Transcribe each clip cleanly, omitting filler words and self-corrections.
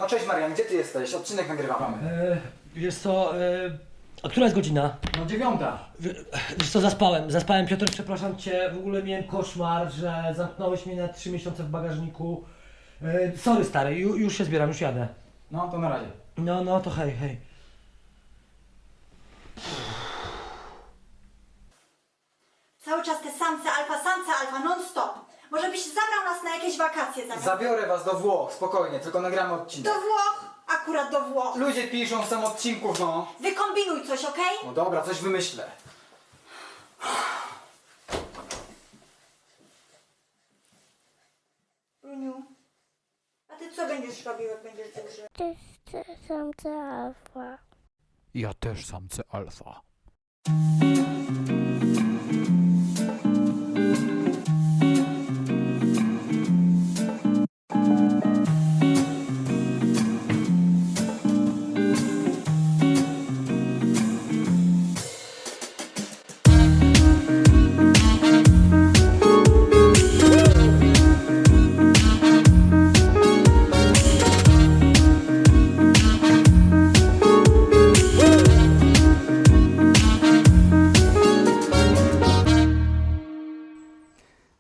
No cześć Marian, gdzie ty jesteś? Odcinek nagrywamy. Wiesz co, a która jest godzina? No 9. Wiesz co, zaspałem Piotr, przepraszam Cię, w ogóle miałem koszmar, że zamknąłeś mnie na 3 miesiące w bagażniku. Sorry stary, już się zbieram, już jadę. No to na razie. No to hej. Cały czas te samce alfa, non stop. Może byś zabrał nas na jakieś wakacje zamiast... Zabiorę was do Włoch, spokojnie, tylko nagramy odcinek. Do Włoch? Akurat do Włoch. Ludzie piszą w sam odcinków, no. Wykombinuj coś, okej? No dobra, coś wymyślę. Runiu, a ty co będziesz robił, jak będziesz duży? Cześć, samce alfa. Ja też samce alfa.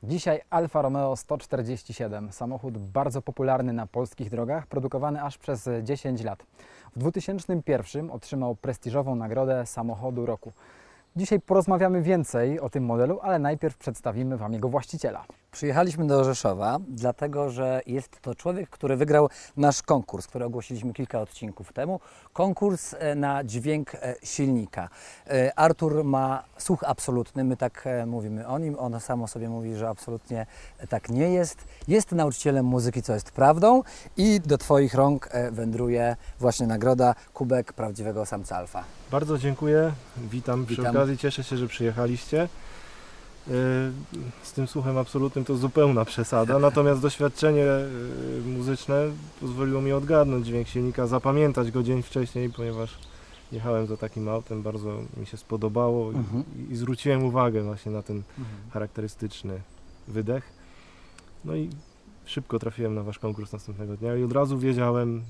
Dzisiaj Alfa Romeo 147, samochód bardzo popularny na polskich drogach, produkowany aż przez 10 lat. W 2001 otrzymał prestiżową nagrodę samochodu roku. Dzisiaj porozmawiamy więcej o tym modelu, ale najpierw przedstawimy Wam jego właściciela. Przyjechaliśmy do Rzeszowa, dlatego że jest to człowiek, który wygrał nasz konkurs, który ogłosiliśmy kilka odcinków temu. Konkurs na dźwięk silnika. Artur ma słuch absolutny, my tak mówimy o nim, on sam o sobie mówi, że absolutnie tak nie jest. Jest nauczycielem muzyki, co jest prawdą, i do Twoich rąk wędruje właśnie nagroda Kubek Prawdziwego Samca Alfa. Bardzo dziękuję, witam przy Witam. okazji, cieszę się, że przyjechaliście. Z tym słuchem absolutnym to zupełna przesada, natomiast doświadczenie muzyczne pozwoliło mi odgadnąć dźwięk silnika, zapamiętać go dzień wcześniej, ponieważ jechałem za takim autem, bardzo mi się spodobało i zwróciłem uwagę właśnie na ten charakterystyczny wydech. No i szybko trafiłem na Wasz konkurs następnego dnia i od razu wiedziałem,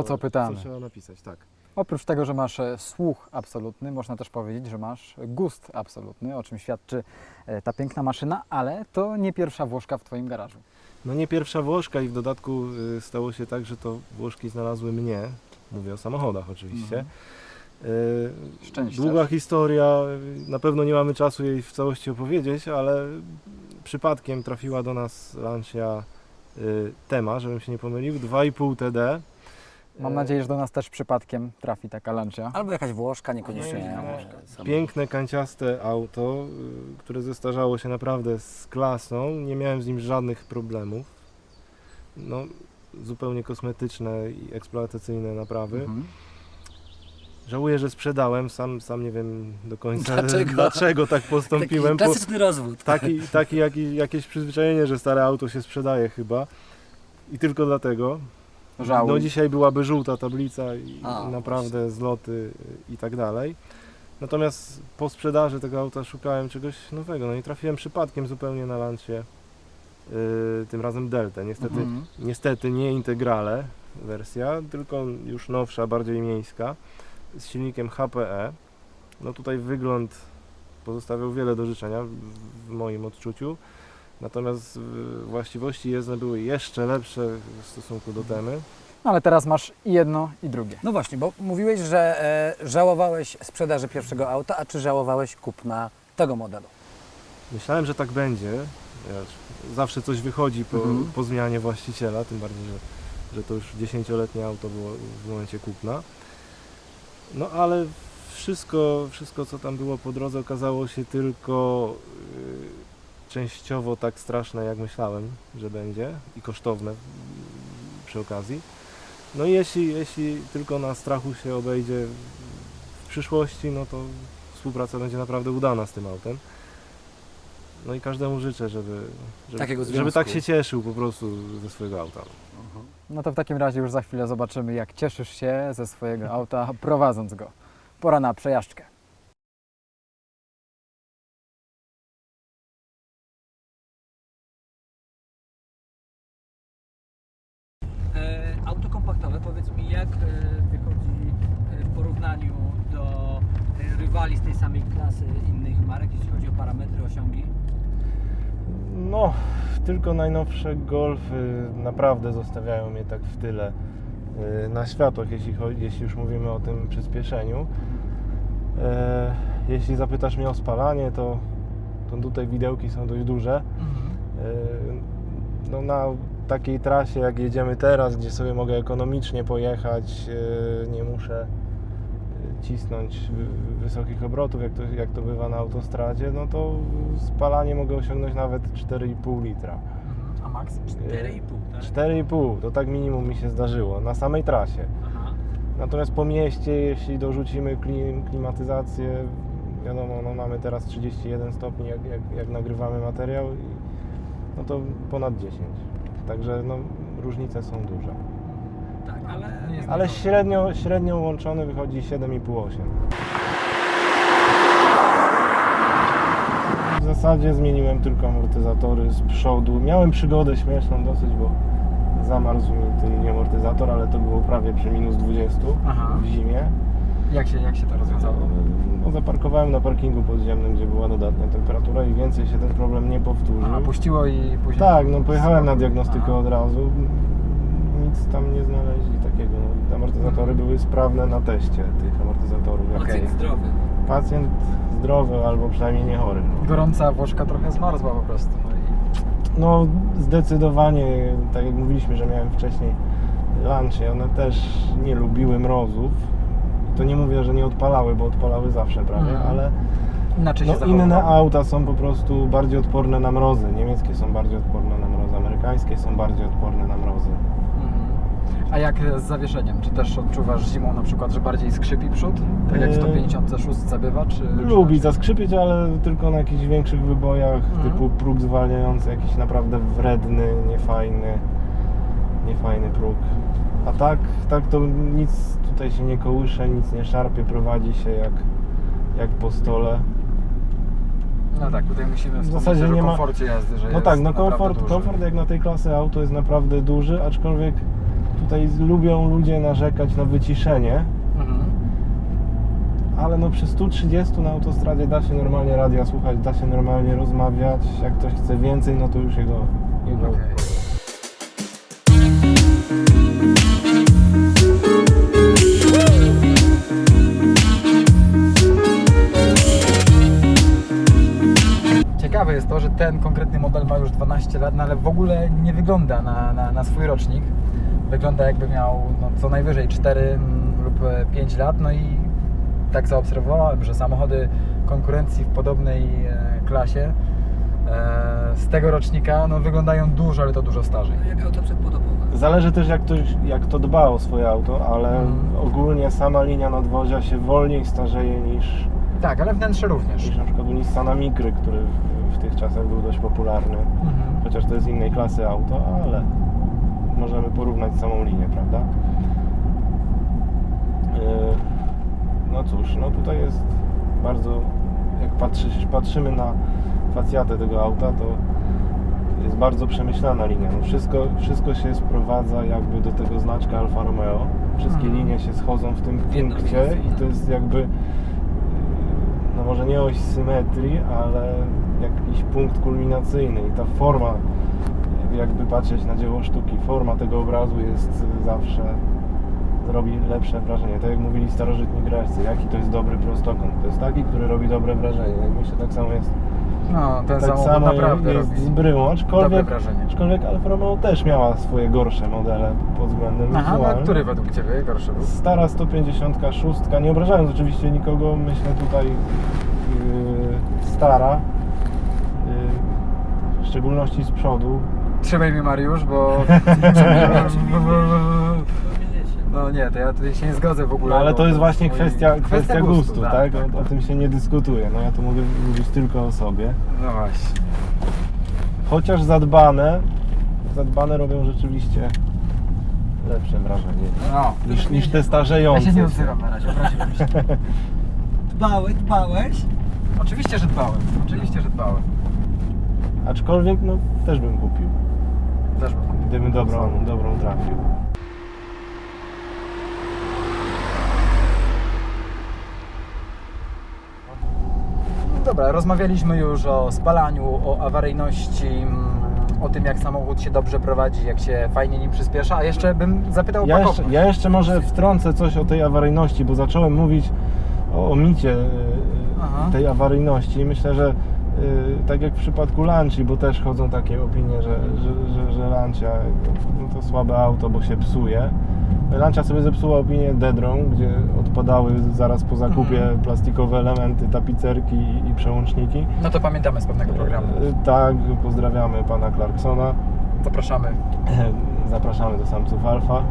co pytamy. co trzeba napisać. Tak. Oprócz tego, że masz słuch absolutny, można też powiedzieć, że masz gust absolutny, o czym świadczy ta piękna maszyna, ale to nie pierwsza Włoszka w Twoim garażu. No nie pierwsza Włoszka i w dodatku stało się tak, że to Włoszki znalazły mnie, mówię o samochodach oczywiście. Szczęście. Długa historia, na pewno nie mamy czasu jej w całości opowiedzieć, ale przypadkiem trafiła do nas Lancia Tema, żebym się nie pomylił, 2,5 TD. Mam nadzieję, że do nas też przypadkiem trafi taka Lancia. Albo jakaś Włoszka, niekoniecznie. Nie. Piękne, kanciaste auto, które zestarzało się naprawdę z klasą. Nie miałem z nim żadnych problemów. No, zupełnie kosmetyczne i eksploatacyjne naprawy. Żałuję, że sprzedałem, sam nie wiem do końca dlaczego tak postąpiłem. Taki klasyczny rozwód. Jakieś przyzwyczajenie, że stare auto się sprzedaje chyba. I tylko dlatego. Żałuj. No dzisiaj byłaby żółta tablica i A, naprawdę zloty i tak dalej. Natomiast po sprzedaży tego auta szukałem czegoś nowego, no i trafiłem przypadkiem zupełnie na Lancię, tym razem Deltę. Niestety nie Integrale wersja, tylko już nowsza, bardziej miejska, z silnikiem HPE. No tutaj wygląd pozostawiał wiele do życzenia w moim odczuciu. Natomiast właściwości jezdne były jeszcze lepsze w stosunku do Temy. No ale teraz masz i jedno, i drugie. No właśnie, bo mówiłeś, że żałowałeś sprzedaży pierwszego auta, a czy żałowałeś kupna tego modelu? Myślałem, że tak będzie. Zawsze coś wychodzi po zmianie właściciela, tym bardziej, że to już 10-letnie auto było w momencie kupna. No ale wszystko co tam było po drodze, okazało się tylko częściowo tak straszne, jak myślałem, że będzie, i kosztowne przy okazji. No i jeśli tylko na strachu się obejdzie w przyszłości, no to współpraca będzie naprawdę udana z tym autem. No i każdemu życzę, żeby tak się cieszył po prostu ze swojego auta. No to w takim razie już za chwilę zobaczymy, jak cieszysz się ze swojego auta, prowadząc go. Pora na przejażdżkę. Auto kompaktowne. Jak wychodzi w porównaniu do rywali z tej samej klasy innych marek, jeśli chodzi o parametry, osiągi? No, tylko najnowsze Golfy naprawdę zostawiają mnie tak w tyle na światłach, jeśli już mówimy o tym przyspieszeniu. Jeśli zapytasz mnie o spalanie, to tutaj widełki są dość duże. No, na takiej trasie, jak jedziemy teraz, gdzie sobie mogę ekonomicznie pojechać, nie muszę cisnąć wysokich obrotów, jak to bywa na autostradzie, no to spalanie mogę osiągnąć nawet 4,5 litra. A max? 4,5, tak? 4,5 to tak minimum mi się zdarzyło na samej trasie. Aha. Natomiast po mieście, jeśli dorzucimy klimatyzację, wiadomo, no mamy teraz 31 stopni, jak nagrywamy materiał, no to ponad 10. Także no, różnice są duże. Tak, Ale średnio łączony wychodzi 7,5-8. W zasadzie zmieniłem tylko amortyzatory z przodu. Miałem przygodę śmieszną dosyć, bo zamarzł mi tylny amortyzator, ale to było prawie przy minus 20 w zimie. Jak się to rozwiązało? No, zaparkowałem na parkingu podziemnym, gdzie była dodatnia temperatura i więcej się ten problem nie powtórzył. A, puściło i później... Tak, no pojechałem na diagnostykę od razu. Nic tam nie znaleźli takiego. No, amortyzatory były sprawne na teście tych amortyzatorów. Pacjent zdrowy. Pacjent zdrowy albo przynajmniej nie chory. No. Gorąca Włoszka trochę zmarzła po prostu. No zdecydowanie, tak jak mówiliśmy, że miałem wcześniej Lancia, one też nie lubiły mrozów. To nie mówię, że nie odpalały, bo odpalały zawsze prawie, ale Inaczej się no, zachowywało. inne auta są po prostu bardziej odporne na mrozy. Niemieckie są bardziej odporne na mrozy, amerykańskie są bardziej odporne na mrozy. A jak z zawieszeniem? Czy też odczuwasz zimą na przykład, że bardziej skrzypi przód? Tak jak w 156 bywa? Czy Lubi raczej? zaskrzypieć, ale tylko na jakichś większych wybojach, typu próg zwalniający, jakiś naprawdę wredny, niefajny próg. A tak to nic tutaj się nie kołysze, nic nie szarpie, prowadzi się jak po stole. No tak, tutaj musimy W wspomnieć zasadzie też nie o ma- komforcie jazdy, że No jest tak, no naprawdę duży. komfort jak na tej klasy auto jest naprawdę duży, aczkolwiek tutaj lubią ludzie narzekać na wyciszenie, ale no przy 130 na autostradzie da się normalnie radia słuchać, da się normalnie rozmawiać, jak ktoś chce więcej, no to już jego Okej. Ciekawe jest to, że ten konkretny model ma już 12 lat, no ale w ogóle nie wygląda na swój rocznik. Wygląda jakby miał no, co najwyżej 4 lub 5 lat, no i tak zaobserwowałem, że samochody konkurencji w podobnej klasie z tego rocznika no, wyglądają dużo, ale to dużo starzej. Jak auto przedpotopowe. Zależy też jak to dba o swoje auto, ale ogólnie sama linia nadwozia się wolniej starzeje niż Tak, ale wnętrze również. na przykład u Nissana Micry, który w tych czasach był dość popularny. Chociaż to jest innej klasy auto, ale możemy porównać samą linię, prawda? No cóż, no tutaj jest bardzo, jak patrzymy na facjatę tego auta, to jest bardzo przemyślana linia. No wszystko się sprowadza jakby do tego znaczka Alfa Romeo. Wszystkie linie się schodzą w tym jedno punkcie miejsce, i to jest jakby, no może nie oś symetrii, ale jakiś punkt kulminacyjny i ta forma, jakby patrzeć na dzieło sztuki, forma tego obrazu jest zawsze, robi lepsze wrażenie. Tak jak mówili starożytni Greccy, jaki to jest dobry prostokąt. To jest taki, który robi dobre wrażenie. I myślę, tak samo jest. No, ten Tak samochód samo naprawdę jest robi z bryłą, dobre wrażenie. aczkolwiek Alfa Romeo też miała swoje gorsze modele pod względem Aha, no wizualnym. który według Ciebie gorszy był? Stara 156, nie obrażając oczywiście nikogo, myślę tutaj stara, w szczególności z przodu. Trzymaj mi Mariusz, bo... No nie, to ja tutaj się nie zgodzę w ogóle. No, ale bo to jest właśnie mój- kwestia gustu, tak? tak. O tym się nie dyskutuje, no ja tu mogę mówić tylko o sobie. No właśnie. Chociaż zadbane robią rzeczywiście lepsze wrażenie No. niż te Ja starzejące. się nie odzywam na razie, prosiłem się. Dbałeś? Oczywiście, że dbałem. Oczywiście, że dbałem. Aczkolwiek no też bym kupił, Też bym. gdybym dobrą trafił. Dobra, rozmawialiśmy już o spalaniu, o awaryjności, o tym jak samochód się dobrze prowadzi, jak się fajnie nim przyspiesza, a jeszcze bym zapytał o pakowność. Ja jeszcze może wtrącę coś o tej awaryjności, bo zacząłem mówić o micie Aha. tej awaryjności. Myślę, że tak jak w przypadku Lancia, bo też chodzą takie opinie, że Lancia no to słabe auto, bo się psuje. Lancia sobie zepsuła opinię Dedrą, gdzie odpadały zaraz po zakupie plastikowe elementy, tapicerki i przełączniki. No to pamiętamy z pewnego programu. Tak, pozdrawiamy pana Clarksona. Zapraszamy. Zapraszamy do samców Alfa.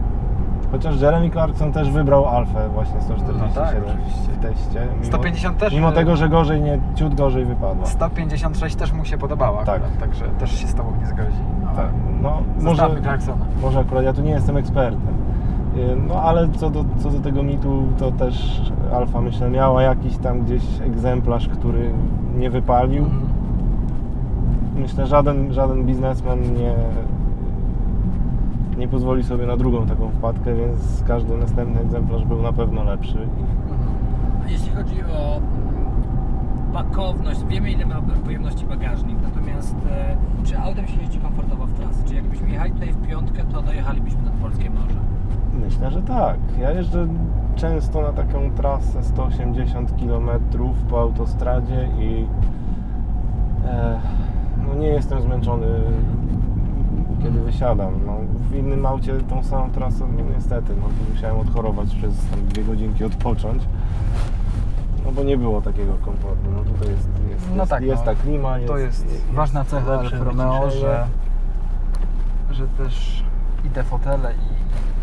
Chociaż Jeremy Clarkson też wybrał Alfę właśnie 147 No tak, oczywiście. w teście. 150 też? Mimo tego, że gorzej nie, ciut gorzej wypadła. 156 też mu się podobała Tak. akurat, także też się z Tobą nie zgodzi. No, Tak. No, Zostawmy Clarksona. może akurat ja tu nie jestem ekspertem. No ale co do tego mitu, to też Alfa myślę miała jakiś tam gdzieś egzemplarz, który nie wypalił. Myślę, żaden biznesmen nie pozwoli sobie na drugą taką wpadkę, więc każdy następny egzemplarz był na pewno lepszy. A jeśli chodzi o pakowność, wiemy ile ma pojemności bagażnik, natomiast czy autem się jeździ komfortowo w trasy? Czy jakbyśmy jechali tutaj w piątkę, to dojechalibyśmy nad Polskie Morze? Myślę, że tak. Ja jeżdżę często na taką trasę 180 km po autostradzie i no nie jestem zmęczony, kiedy wysiadam. No, w innym aucie tą samą trasę no, niestety musiałem odchorować przez tam 2 godzinki, odpocząć. No bo nie było takiego komfortu. No tutaj jest ta klima. To jest ważna cecha lepsze Alfa Romeo, wyciszenie. że też i te fotele i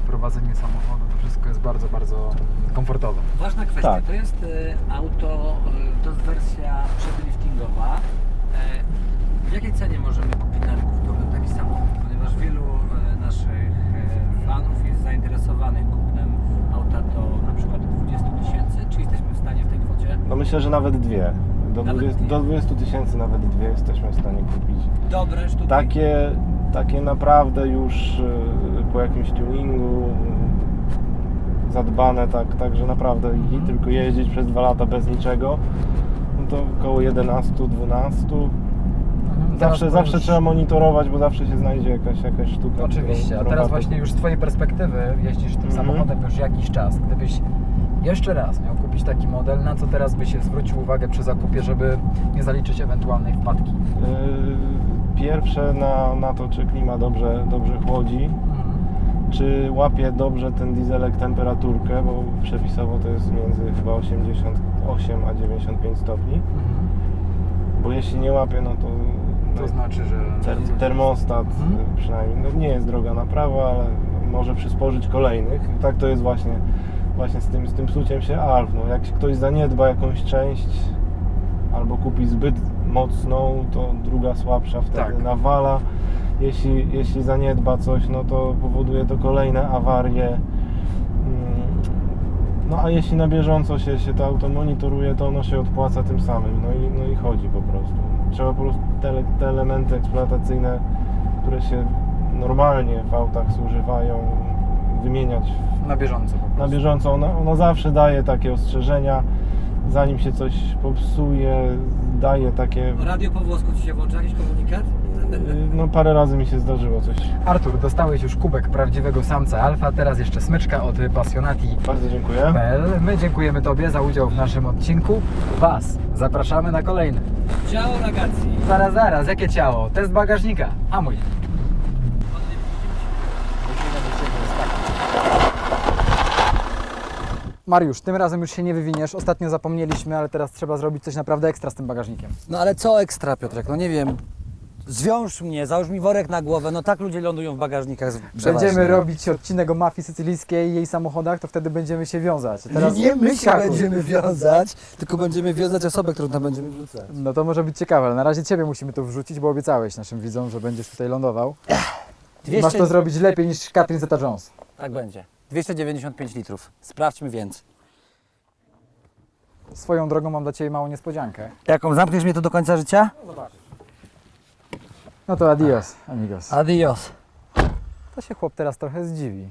prowadzenie samochodu, to wszystko jest bardzo, bardzo komfortowe. Ważna kwestia, Tak. to jest auto, to jest wersja przedliftingowa. W jakiej cenie możemy kupić na rynku wtórnym taki samochód? Ponieważ wielu naszych fanów jest zainteresowanych kupnem auta do na przykład 20 000. Czy jesteśmy w stanie w tej kwocie? No myślę, że nawet 2. Nawet Do 20 000 nawet 2 jesteśmy w stanie kupić. Dobre sztuki. Takie naprawdę już po jakimś tuningu zadbane, tak że naprawdę tylko jeździć przez 2 lata bez niczego, no to około 11-12. Zawsze trzeba monitorować, bo zawsze się znajdzie jakaś sztuka. Oczywiście, a którą teraz warto- właśnie już z Twojej perspektywy jeździsz tym samochodem już jakiś czas. Gdybyś jeszcze raz miał kupić taki model, na co teraz byś się zwrócił uwagę przy zakupie, żeby nie zaliczyć ewentualnej wpadki? Pierwsze na to, czy klima dobrze chłodzi, czy łapie dobrze ten dieselek temperaturkę, bo przepisowo to jest między chyba 88 a 95 stopni. Bo jeśli nie łapie, no to To znaczy, że... termostat przynajmniej no nie jest droga naprawa, ale może przysporzyć kolejnych. I tak to jest właśnie z tym psuciem się Alf. No, jak ktoś zaniedba jakąś część albo kupi zbyt mocną, to druga słabsza wtedy nawala. Jeśli zaniedba coś, no to powoduje to kolejne awarie. No a jeśli na bieżąco się to auto monitoruje, to ono się odpłaca tym samym, no i chodzi po prostu. Trzeba po prostu te elementy eksploatacyjne, które się normalnie w autach zużywają, wymieniać Na bieżąco po prostu. na bieżąco. Ona zawsze daje takie ostrzeżenia, zanim się coś popsuje, daje takie... Radio po włosku Ci się włączy, jakiś komunikat? No parę razy mi się zdarzyło coś. Artur, dostałeś już kubek prawdziwego samca Alfa, teraz jeszcze smyczka od Passionati. Bardzo dziękuję. My dziękujemy Tobie za udział w naszym odcinku. Was zapraszamy na kolejny. Ciao ragazzi! Zaraz, jakie ciało? Test bagażnika. Hamuj. Mariusz, tym razem już się nie wywiniesz. Ostatnio zapomnieliśmy, ale teraz trzeba zrobić coś naprawdę ekstra z tym bagażnikiem. No ale co ekstra, Piotrek? No nie wiem. Zwiąż mnie, załóż mi worek na głowę. No tak ludzie lądują w bagażnikach. Będziemy robić odcinek o mafii sycylijskiej i jej samochodach, to wtedy będziemy się wiązać. Teraz Nie my się skakuj. będziemy wiązać, tylko będziemy wiązać osobę, którą tam będziemy wrzucać. No to może być ciekawe, ale na razie Ciebie musimy tu wrzucić, bo obiecałeś naszym widzom, że będziesz tutaj lądował. 200... Masz to zrobić lepiej niż Catherine Zeta-Jones. Tak będzie. 295 litrów. Sprawdźmy więc. Swoją drogą mam dla Ciebie małą niespodziankę. Jaką? Zamkniesz mnie tu do końca życia? No to adios, amigos. Adios. To się chłop teraz trochę zdziwi.